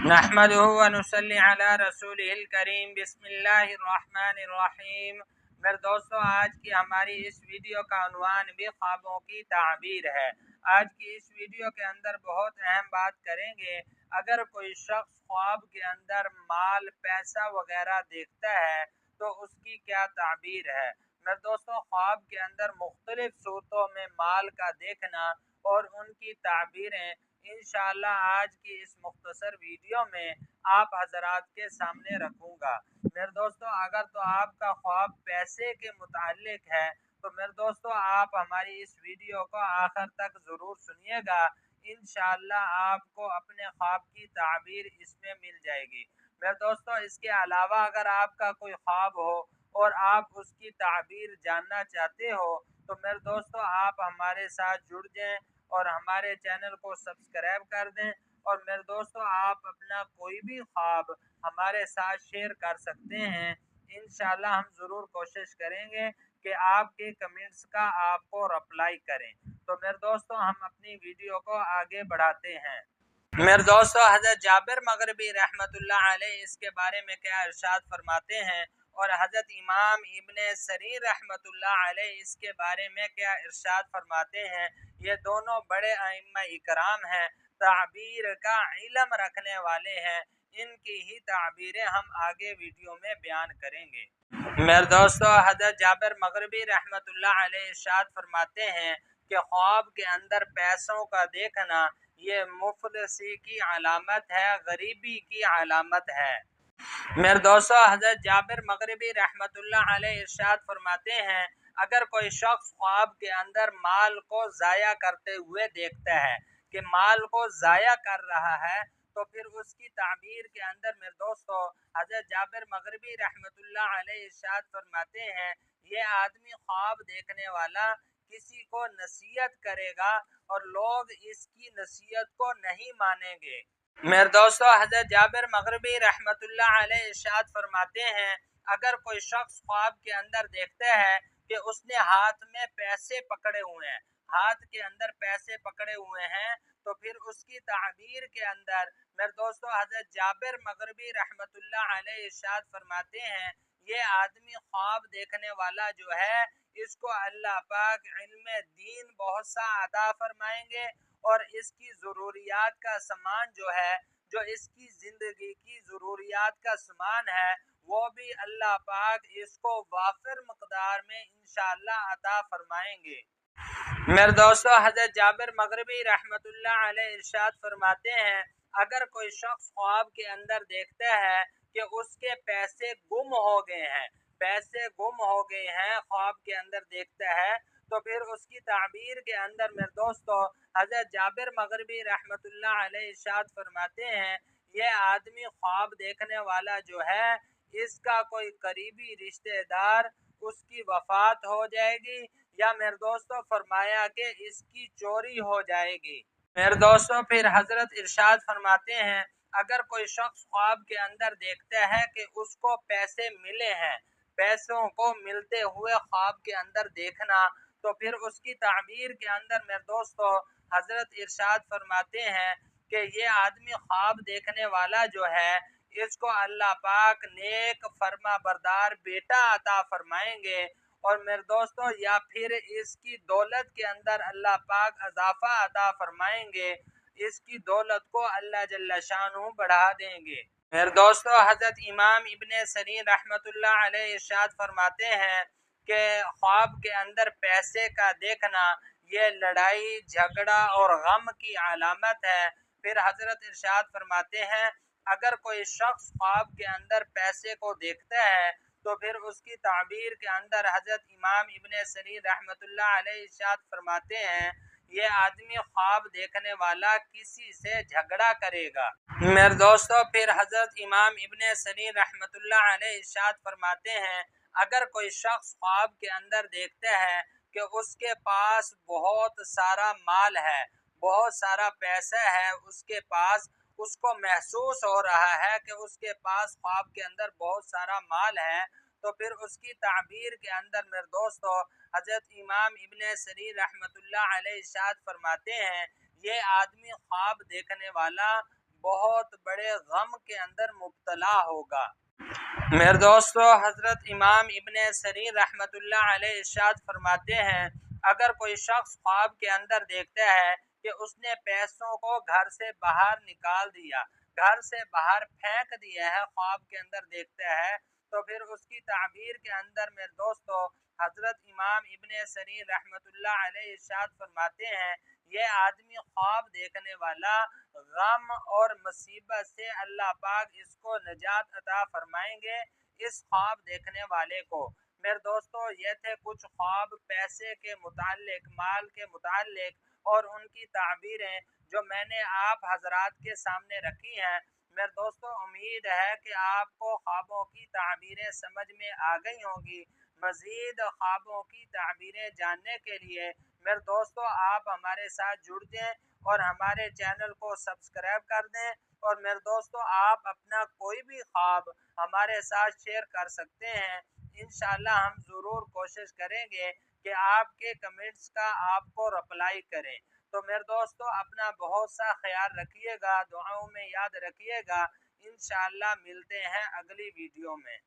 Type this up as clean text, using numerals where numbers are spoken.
नहमदुहु व नुसल्ली अला रसूलिहिल करीम बिस्मिल्लाहिर्रहमानिर्रहीम। मेरे दोस्तों, आज की हमारी इस वीडियो का उन्वान भी ख्वाबों की ताबीर है। आज की इस वीडियो के अंदर बहुत अहम बात करेंगे। अगर कोई शख्स ख्वाब के अंदर माल, पैसा वगैरह देखता है तो उसकी क्या ताबीर है। मेरे दोस्तों, ख्वाब के अंदर मुख्तलिफ सूरतों में माल का देखना और उनकी ताबीरें इंशाअल्लाह आज की इस मुख्तसर वीडियो में आप हजरात के सामने रखूंगा। मेरे दोस्तों, अगर तो आपका ख्वाब पैसे के मुतालिक है तो मेरे दोस्तों आप हमारी इस वीडियो को आखिर तक ज़रूर सुनिएगा। इंशाअल्लाह आपको अपने ख्वाब की ताबीर इसमें मिल जाएगी। मेरे दोस्तों, इसके अलावा अगर आपका कोई ख्वाब हो और आप उसकी ताबीर जानना चाहते हो तो मेरे दोस्तों आप हमारे साथ जुड़ जाएं और हमारे चैनल को सब्सक्राइब कर दें। और मेरे दोस्तों, आप अपना कोई भी ख्वाब हमारे साथ शेयर कर सकते हैं। इंशाल्लाह हम ज़रूर कोशिश करेंगे कि आपके कमेंट्स का आपको रिप्लाई करें। तो मेरे दोस्तों, हम अपनी वीडियो को आगे बढ़ाते हैं। मेरे दोस्तों, हज़रत जाबिर मगरिबी रहमतुल्लाह अलैह इसके बारे में क्या इरशाद फरमाते हैं और हज़रत इमाम इब्ने सरीर रहमतुल्लाह अलैह इसके बारे में क्या इरशाद फरमाते हैं। ये दोनों बड़े अइम्मा इकराम हैं, ताबीर का इल्म रखने वाले हैं। इनकी ही ताबीरें हम आगे वीडियो में बयान करेंगे। मेरे दोस्तों, हज़रत जाबिर मगरिबी रहमतुल्लाह अलैह इरशाद फरमाते हैं कि ख्वाब के अंदर पैसों का देखना ये मुफलिसी की अलामत है, गरीबी की अलामत है। मेरे दोस्तों, हज़रत जाबिर मगरिबी रहमतुल्लाह अलैह इरशाद फरमाते हैं, अगर कोई शख्स ख्वाब के अंदर माल को ज़ाया करते हुए देखता है कि माल को ज़ाया कर रहा है तो फिर उसकी ताबीर के अंदर मेरे दोस्तों हज़रत जाबिर मगरिबी रहमतुल्लाह अलैह इरशाद फरमाते हैं, ये आदमी ख्वाब देखने वाला किसी को नसीहत करेगा और लोग इसकी नसीहत को नहीं मानेंगे। मेरे दोस्तों, हज़रत जाबिर मगरिबी रहमतुल्लाह अलैह इरशाद फरमाते हैं, अगर कोई शख्स ख्वाब के अंदर देखता है कि उसने हाथ में पैसे पकड़े हुए हैं, हाथ के अंदर पैसे पकड़े हुए हैं तो फिर उसकी ताबीर के अंदर मेरे दोस्तों हज़रत जाबिर मगरिबी रहमतुल्लाह अलैह इरशाद फरमाते हैं, ये आदमी ख्वाब देखने वाला जो है इसको अल्लाह पाक इल्म दीन बहुत सा अता फरमाएंगे और इसकी ज़रूरियात का सामान जो है, जो इसकी ज़िंदगी की ज़रूरियात का सामान है, वो भी अल्लाह पाक इसको वाफिर मकदार में इंशाअल्लाह अता फरमाएंगे। मेरे दोस्तों, हज़रत जाबिर मगरिबी रहमतुल्लाह अलैह इरशाद फरमाते हैं, अगर कोई शख्स ख्वाब के अंदर देखता है कि उसके पैसे गुम हो गए हैं, पैसे गुम हो गए हैं, ख्वाब के अंदर देखता है तो फिर उसकी ताबीर के अंदर मेरे दोस्तों हज़रत जाबिर मगरिबी रहमतुल्लाह अलैह इरशाद फरमाते हैं, ये आदमी ख्वाब देखने वाला जो है इसका कोई करीबी रिश्तेदार उसकी वफात हो जाएगी या मेरे दोस्तों फरमाया कि इसकी चोरी हो जाएगी। मेरे दोस्तों, फिर हजरत इरशाद फरमाते हैं, अगर कोई शख्स ख्वाब के अंदर देखता है कि उसको पैसे मिले हैं, पैसों को मिलते हुए ख्वाब के अंदर देखना तो फिर उसकी ताबीर के अंदर मेरे दोस्तों हजरत इरशाद फरमाते हैं कि ये आदमी ख्वाब देखने वाला जो है इसको अल्लाह पाक नेक फरमा बरदार बेटा अता फरमाएंगे और मेरे दोस्तों या फिर इसकी दौलत के अंदर अल्लाह पाक अजाफा अता फरमाएंगे, इसकी दौलत को अल्लाह जल्ला शानहू बढ़ा देंगे। मेरे दोस्तों, हज़रत इमाम इब्ने सरीर रहमतुल्लाह अलैह इरशाद फरमाते हैं कि ख्वाब के अंदर पैसे का देखना ये लड़ाई, झगड़ा और गम की अलामत है। फिर हज़रत इरशाद फरमाते हैं, अगर कोई शख्स ख्वाब के अंदर पैसे को देखता है तो फिर उसकी ताबीर के अंदर हज़रत इमाम इब्ने सरीर रहमतुल्लाह अलैह इरशाद फरमाते हैं, ये आदमी ख्वाब देखने वाला किसी से झगड़ा करेगा। मेरे दोस्तों, फिर हज़रत इमाम इब्ने सरीर रहमतुल्लाह अलैह इरशाद फरमाते हैं, अगर कोई शख्स ख्वाब के अंदर देखता है कि उसके पास बहुत सारा माल है, बहुत सारा पैसा है उसके पास, उसको महसूस हो रहा है कि उसके पास ख्वाब के अंदर बहुत सारा माल है तो फिर उसकी ताबीर के अंदर मेरे दोस्तों हज़रत इमाम इब्ने सरीर रहमतुल्लाह अलैह इरशाद फरमाते हैं, ये आदमी ख्वाब देखने वाला بہت بڑے غم کے اندر مبتلا ہوگا۔ میرے دوستو، حضرت امام ابن سیرین رحمۃ اللہ علیہ ارشاد فرماتے ہیں، اگر کوئی شخص خواب کے اندر دیکھتا ہے کہ اس نے پیسوں کو گھر سے باہر نکال دیا، گھر سے باہر پھینک دیا ہے، خواب کے اندر دیکھتا ہے، تو پھر اس کی تعبیر کے اندر میرے دوستو حضرت امام ابن سیرین رحمۃ اللہ علیہ ارشاد فرماتے ہیں، یہ آدمی خواب دیکھنے والا غم اور مصیبت سے اللہ پاک اس کو نجات عطا فرمائیں گے، اس خواب دیکھنے والے کو۔ میرے دوستو، یہ تھے کچھ خواب پیسے کے متعلق، مال کے متعلق اور ان کی تعبیریں جو میں نے آپ حضرات کے سامنے رکھی ہیں۔ میرے دوستو، امید ہے کہ آپ کو خوابوں کی تعبیریں سمجھ میں آ گئی ہوں گی۔ مزید خوابوں کی تعبیریں جاننے کے لیے میرے دوستو آپ ہمارے ساتھ جڑ جائیں اور ہمارے چینل کو سبسکرائب کر دیں، اور میرے دوستو آپ اپنا کوئی بھی خواب ہمارے ساتھ شیئر کر سکتے ہیں۔ انشاءاللہ ہم ضرور کوشش کریں گے کہ آپ کے کمنٹس کا آپ کو رپلائی کریں۔ تو میرے دوستو اپنا بہت سا خیال رکھیے گا، دعاؤں میں یاد رکھیے گا۔ انشاءاللہ ملتے ہیں اگلی ویڈیو میں۔